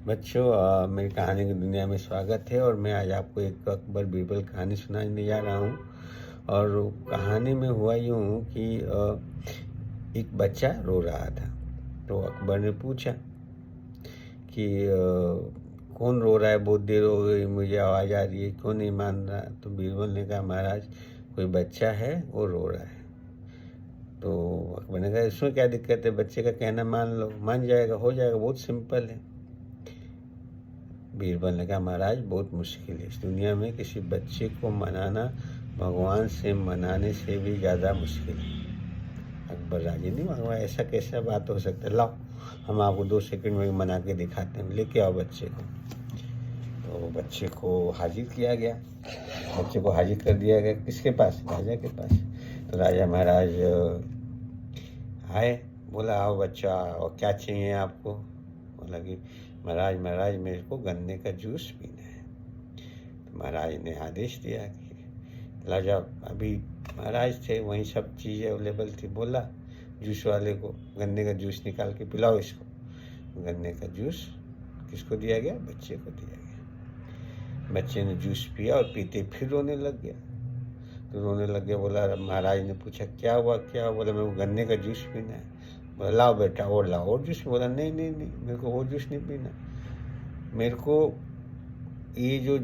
बच्चों, मेरी कहानी की दुनिया में स्वागत है। और मैं आज आपको एक अकबर बीरबल कहानी सुनाने जा रहा हूँ। और कहानी में हुआ यूँ कि एक बच्चा रो रहा था। तो अकबर ने पूछा कि कौन रो रहा है, बहुत देर हो गई, मुझे आवाज़ आ रही है, क्यों नहीं मान रहा। तो बीरबल ने कहा, महाराज कोई बच्चा है, वो रो रहा है। तो अकबर ने कहा, इसमें क्या दिक्कत है, बच्चे का कहना मान लो, मान जाएगा, हो जाएगा, बहुत सिंपल है। बीरबल ने कहा, महाराज बहुत मुश्किल है, इस दुनिया में किसी बच्चे को मनाना भगवान से मनाने से भी ज़्यादा मुश्किल है। अकबर राजी नहीं हुआ, ऐसा कैसा बात हो सकता है, लाओ हम आपको 2 सेकंड में मना के दिखाते हैं, लेके आओ बच्चे को। तो बच्चे को हाजिर किया गया। बच्चे को हाजिर कर दिया गया किसके पास, राजा के पास। तो राजा महाराज आए, बोला, आओ बच्चा, और क्या चाहिए आपको। बोला कि महाराज महाराज मेरे को गन्ने का जूस पीना है। तो महाराज ने आदेश दिया कि राजा, अभी महाराज थे वहीं, सब चीज़ें अवेलेबल थी। बोला जूस वाले को, गन्ने का जूस निकाल के पिलाओ इसको। गन्ने का जूस किसको दिया गया, बच्चे को दिया गया। बच्चे ने जूस पिया और पीते फिर रोने लग गया। तो रोने लग गया। बोला, महाराज ने पूछा क्या हुआ क्या हुआ। बोला, मेरे को गन्ने का जूस पीना है। बोला, लाओ बेटा और लाओ और जूस। बोला, नहीं नहीं नहीं, मेरे को वो जूस नहीं पीना, मेरे को ये जो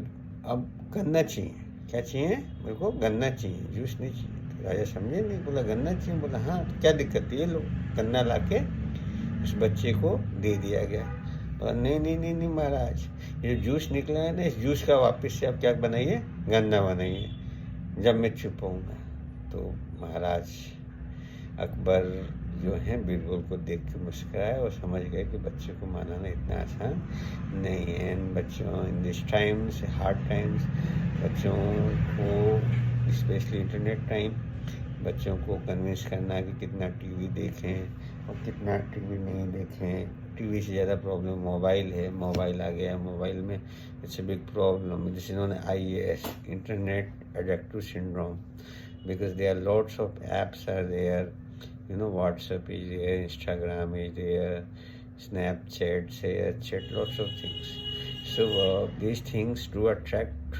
अब गन्ना चाहिए। क्या चाहिए, मेरे को गन्ना चाहिए, जूस नहीं चाहिए। तो राजा समझे नहीं। बोला, गन्ना चाहिए। बोला, हाँ, तो क्या दिक्कत है, ये लो। गन्ना ला के उस बच्चे को दे दिया गया। बोला, नहीं नहीं नहीं नहीं महाराज, ये जूस निकला है ना, इस जूस का वापस से आप क्या बनाइए, गन्ना बनाइए, जब मैं चुप होऊंगा। तो महाराज अकबर जो है बीरबल को देख के मुस्कुराए और समझ गए कि बच्चे को मनाना इतना आसान नहीं है। इन बच्चों, in this times, hard times, बच्चों को स्पेशली इंटरनेट टाइम, बच्चों को कन्विंस करना कि कितना टीवी देखें और कितना टीवी नहीं देखें। टीवी से ज़्यादा प्रॉब्लम मोबाइल है, मोबाइल आ गया, मोबाइल में इट्स ए बिग प्रॉब्लम, जिसे इन्होंने IAS, internet addictive syndrome, because there are lots of apps are there, WhatsApp is there, Instagram is there, Snapchat, chat, lots of things. So these things do attract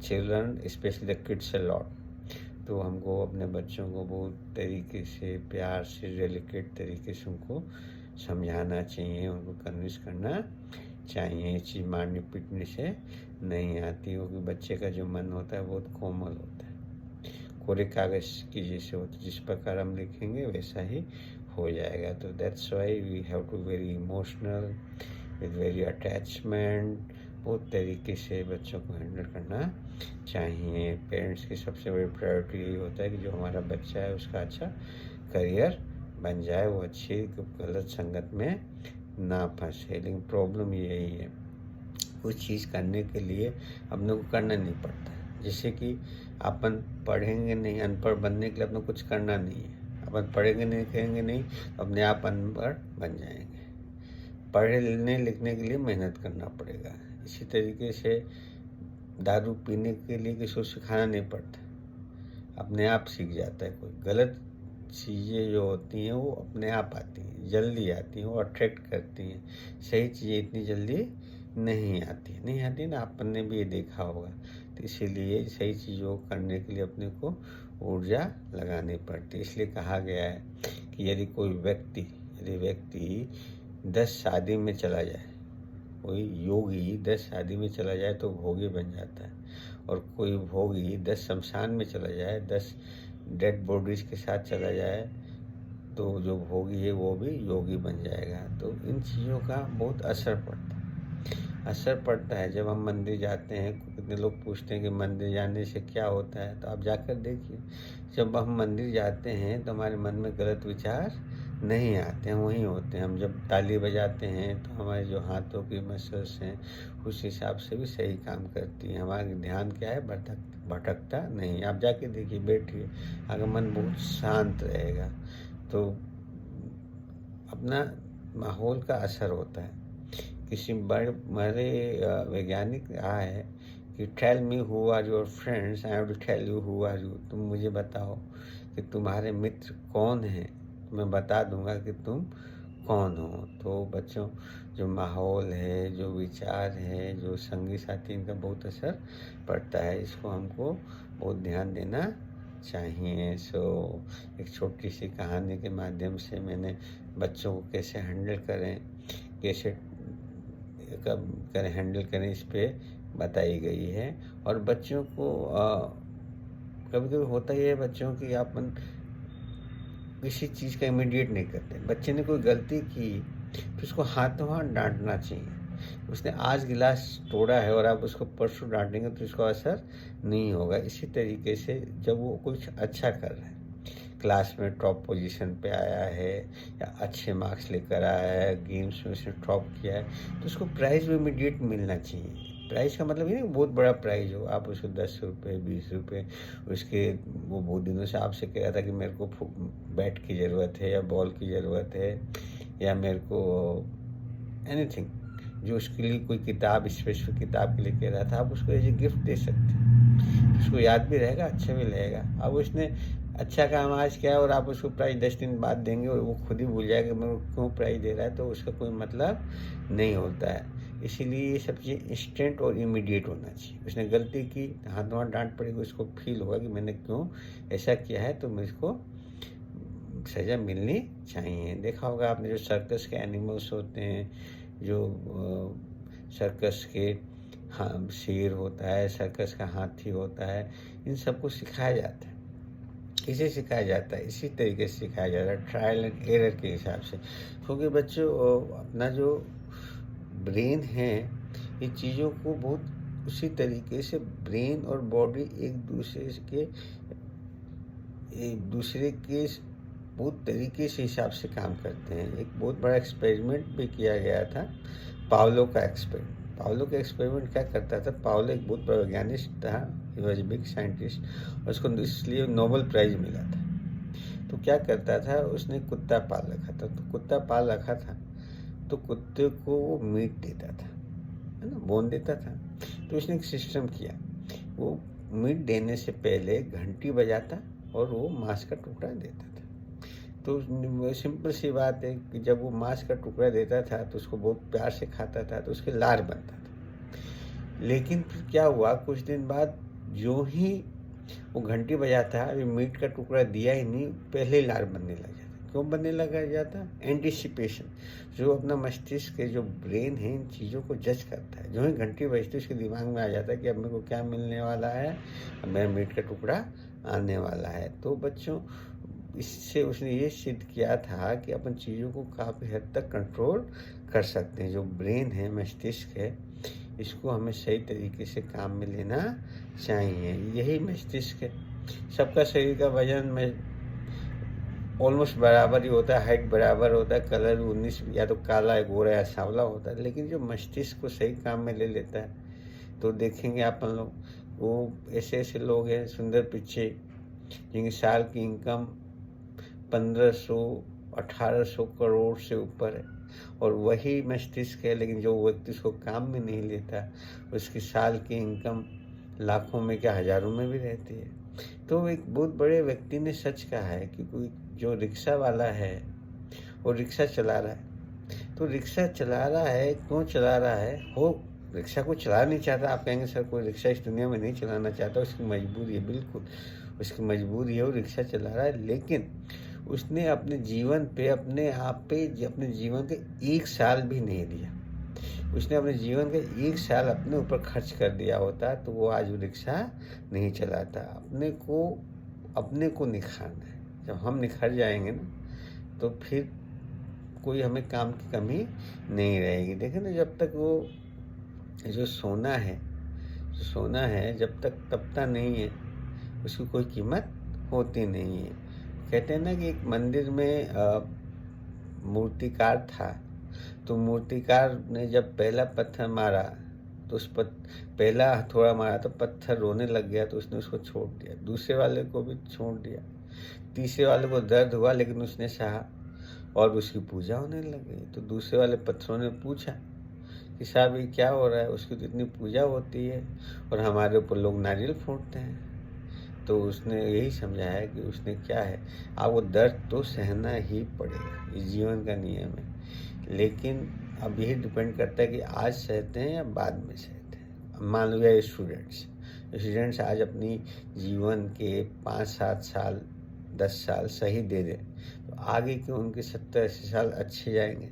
children, especially the kids, a lot. तो हमको अपने बच्चों को बहुत तरीके से, प्यार से, डेलिकेट तरीके से उनको समझाना चाहिए, उनको कन्विंस करना चाहिए। ये चीज़ मारने पीटने से नहीं आती, क्योंकि बच्चे का जो मन होता है बहुत कोमल होता है, कोरे कागज़ की जैसे होता है, जिस प्रकार हम लिखेंगे वैसा ही हो जाएगा। तो that's why we have to very emotional with very attachment, बहुत तरीके से बच्चों को हैंडल करना चाहिए। पेरेंट्स की सबसे बड़ी प्रायोरिटी यही होता है कि जो हमारा बच्चा है उसका अच्छा करियर बन जाए, वो अच्छी गलत संगत में ना फंसे। लेकिन प्रॉब्लम यही है, कुछ चीज़ करने के लिए अपने को करना नहीं पड़ता। जैसे कि अपन पढ़ेंगे नहीं, अनपढ़ बनने के लिए अपने कुछ करना नहीं है। अपन पढ़ेंगे नहीं, लिखेंगे नहीं, तो अपने आप अनपढ़ बन जाएंगे। पढ़ने लिखने के लिए मेहनत करना पड़ेगा। इसी तरीके से दारू पीने के लिए किसी को सिखाना नहीं पड़ता, अपने आप सीख जाता है। कोई गलत चीज़ें जो होती हैं वो अपने आप आती हैं, जल्दी आती हैं, वो अट्रैक्ट करती हैं। सही चीज़ें इतनी जल्दी नहीं आती ना, आपने भी ये देखा होगा। तो इसीलिए सही चीज़ों को करने के लिए अपने को ऊर्जा लगानी पड़ती है। इसलिए कहा गया है कि यदि व्यक्ति 10 शादी में चला जाए, कोई योगी 10 शादी में चला जाए तो भोगी बन जाता है, और कोई भोगी 10 शमशान में चला जाए, 10 डेड बॉडीज के साथ चला जाए, तो जो भोगी है वो भी योगी बन जाएगा। तो इन चीज़ों का बहुत असर पड़ता है जब हम मंदिर जाते हैं। कितने लोग पूछते हैं कि मंदिर जाने से क्या होता है, तो आप जाकर देखिए, जब हम मंदिर जाते हैं तो हमारे मन में गलत विचार नहीं आते हैं, वहीं होते हैं। हम जब ताली बजाते हैं तो हमारे जो हाथों की मसल्स हैं उस हिसाब से भी सही काम करती हैं। हमारा ध्यान क्या है, भटकता नहीं। आप जाके देखिए, बैठिए, अगर मन बहुत शांत रहेगा तो अपना माहौल का असर होता है। किसी बड़े वैज्ञानिक रहा है कि tell me who are your friends, I have to tell you who are you. तुम मुझे बताओ कि तुम्हारे मित्र कौन हैं, मैं बता दूंगा कि तुम कौन हो। तो बच्चों, जो माहौल है, जो विचार है, जो संगी साथी, इनका बहुत असर पड़ता है। इसको हमको बहुत ध्यान देना चाहिए। एक छोटी सी कहानी के माध्यम से मैंने बच्चों को कैसे हैंडल करें, कैसे कब करें हैंडल करें, इस पे बताई गई है। और बच्चों को कभी कभी होता ही है बच्चों की, अपन किसी चीज़ का इमीडिएट नहीं करते। बच्चे ने कोई गलती की तो उसको हाथों हाथ डांटना चाहिए। उसने आज गिलास तोड़ा है और आप उसको परसों डांटेंगे तो इसका असर नहीं होगा। इसी तरीके से जब वो कुछ अच्छा कर रहा है, क्लास में टॉप पोजीशन पे आया है या अच्छे मार्क्स लेकर आया है, गेम्स में उसने टॉप किया है, तो उसको प्राइज़ भी इमीडिएट मिलना चाहिए। प्राइज़ का मतलब ये नहीं बहुत बड़ा प्राइज़ हो, आप उसको 10 रुपये 20 रुपये, उसके वो बहुत दिनों से आपसे कह रहा था कि मेरे को बैट की ज़रूरत है या बॉल की ज़रूरत है या मेरे को एनीथिंग, जो उसके लिए कोई किताब, स्पेशल किताब के लिए कह रहा था, आप उसको एज ए गिफ्ट दे सकते हैं। उसको याद भी रहेगा, अच्छा भी लगेगा। अब उसने अच्छा काम आज किया और आप उसको प्राइज़ 10 दिन बाद देंगे और वो खुद ही भूल जाएगा मेरे को क्यों प्राइज़ दे रहा है, तो उसका कोई मतलब नहीं होता है। इसीलिए ये सब चीज़ इंस्टेंट और इमीडिएट होना चाहिए। उसने गलती की, हाथों हाथ डांट पड़ेगी, उसको फील होगा कि मैंने क्यों ऐसा किया है, तो मुझको सज़ा मिलनी चाहिए। देखा होगा आपने, जो सर्कस के एनिमल्स होते हैं, जो सर्कस के हाँ शेर होता है, सर्कस का हाथी होता है, इन सबको सिखाया जाता है। किसे सिखाया जाता है? इसी तरीके से सिखाया जाता है, ट्रायल एंड एरर के हिसाब से। क्योंकि बच्चों अपना जो ब्रेन है, ये चीज़ों को बहुत उसी तरीके से ब्रेन और बॉडी एक दूसरे के बहुत तरीके से हिसाब से काम करते हैं। एक बहुत बड़ा एक्सपेरिमेंट भी किया गया था, पावलो का एक्सपेरिमेंट। पावलो का एक्सपेरिमेंट क्या करता था? पावलो एक बहुत बड़ा वैज्ञानिक था, ही वॉज बिग साइंटिस्ट, और उसको इसलिए नोबेल प्राइज मिला था। तो क्या करता था, उसने कुत्ता पाल रखा था। तो कुत्ता पाल रखा था तो कुत्ते को वो मीट देता था, है ना, बोन देता था। तो उसने एक सिस्टम किया, वो मीट देने से पहले घंटी बजाता और वो मांस का टुकड़ा देता था। तो सिंपल सी बात है कि जब वो मांस का टुकड़ा देता था तो उसको बहुत प्यार से खाता था, तो उसके लार बनता था। लेकिन फिर क्या हुआ, कुछ दिन बाद जो ही वो घंटी बजाता, अभी मीट का टुकड़ा दिया ही नहीं, पहले ही लार बनने लग जाता। क्यों बनने लगा जाता? एंटिसिपेशन। जो अपना मस्तिष्क के जो ब्रेन है, इन चीज़ों को जज करता है। जो ही घंटी बजती उसके दिमाग में आ जाता है कि अब मेरे को क्या मिलने वाला है, अब मेरा मीट का टुकड़ा आने वाला है। तो बच्चों, इससे उसने ये सिद्ध किया था कि अपन चीज़ों को काफ़ी हद तक कंट्रोल कर सकते हैं। जो ब्रेन है, मस्तिष्क है, इसको हमें सही तरीके से काम में लेना चाहिए। यही मस्तिष्क है। सबका शरीर का वजन में ऑलमोस्ट बराबर ही होता है, हाइट बराबर होता है, कलर 19 या तो काला या गोरा या सांवला होता है। लेकिन जो मस्तिष्क को सही काम में ले लेता है, तो देखेंगे अपन लोग, वो ऐसे ऐसे लोग हैं सुंदर पिच्चे, जिनकी साल की इनकम 1500 1800 करोड़ से ऊपर है, और वही मस्तिष्क है। लेकिन जो व्यक्ति उसको काम में नहीं लेता, उसकी साल की इनकम लाखों में क्या हजारों में भी रहती है। तो एक बहुत बड़े व्यक्ति ने सच कहा है कि कोई जो रिक्शा वाला है, वो रिक्शा चला रहा है। तो रिक्शा चला रहा है, क्यों चला रहा है? वो रिक्शा को चला नहीं चाहता। आप कहेंगे सर कोई रिक्शा इस दुनिया में नहीं चलाना चाहता, उसकी मजबूरी है। बिल्कुल उसकी मजबूरी है, वो रिक्शा चला रहा है। लेकिन उसने अपने जीवन पे, अपने आप पे, अपने जीवन के 1 साल भी नहीं दिया। उसने अपने जीवन के 1 साल अपने ऊपर खर्च कर दिया होता तो वो आज वो रिक्शा नहीं चलाता। अपने को निखारना है। जब हम निखर जाएंगे ना, तो फिर कोई हमें काम की कमी नहीं रहेगी। देखें ना, जब तक वो जो सोना है जब तक तपता नहीं है, उसकी कोई कीमत होती नहीं है। कहते हैं ना कि एक मंदिर में मूर्तिकार था। तो मूर्तिकार ने जब पहला पत्थर मारा, तो पहला हथौड़ा मारा तो पत्थर रोने लग गया, तो उसने उसको छोड़ दिया। दूसरे वाले को भी छोड़ दिया। तीसरे वाले को दर्द हुआ, लेकिन उसने सहा और उसकी पूजा होने लग गई। तो दूसरे वाले पत्थरों ने पूछा कि साहब ये क्या हो रहा है? उसकी तो इतनी पूजा होती है और हमारे ऊपर लोग नारियल फोड़ते हैं। तो उसने यही समझाया कि उसने क्या है, आपको दर्द तो सहना ही पड़ेगा, ये जीवन का नियम है। लेकिन अब यही डिपेंड करता है कि आज सहते हैं या बाद में सहते हैं। अब मान लो या स्टूडेंट्स आज अपनी जीवन के 5-7 साल 10 साल सही दे दें तो आगे के उनके 70-80 साल अच्छे जाएंगे।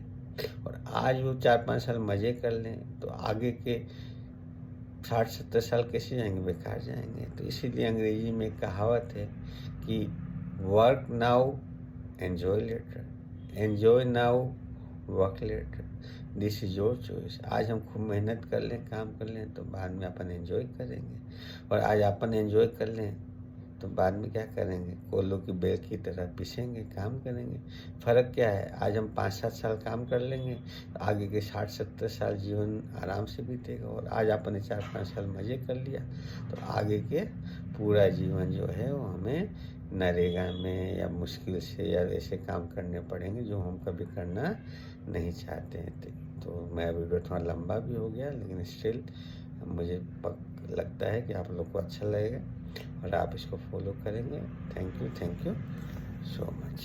और आज वो 4-5 साल मज़े कर लें तो आगे के 60-70 साल कैसे जाएंगे, बेकार जाएंगे। तो इसीलिए अंग्रेजी में एक कहावत है कि work now enjoy later, enjoy now work later, this is your choice. आज हम खूब मेहनत कर लें, काम कर लें तो बाद में अपन एंजॉय करेंगे, और आज अपन एंजॉय कर लें तो बाद में क्या करेंगे, कोलों की बेल की तरह पिसेंगे, काम करेंगे। फ़र्क क्या है, आज हम 5-7 साल काम कर लेंगे तो आगे के 60-70 साल जीवन आराम से बीतेगा। और आज आपने 4-5 साल मज़े कर लिया तो आगे के पूरा जीवन जो है वो हमें नरेगा में या मुश्किल से या ऐसे काम करने पड़ेंगे जो हम कभी करना नहीं चाहते हैं। तो मेरा वीडियो थोड़ा लंबा भी हो गया, लेकिन स्टिल मुझे लगता है कि आप लोग को अच्छा लगेगा और आप इसको फॉलो करेंगे। Thank you so much.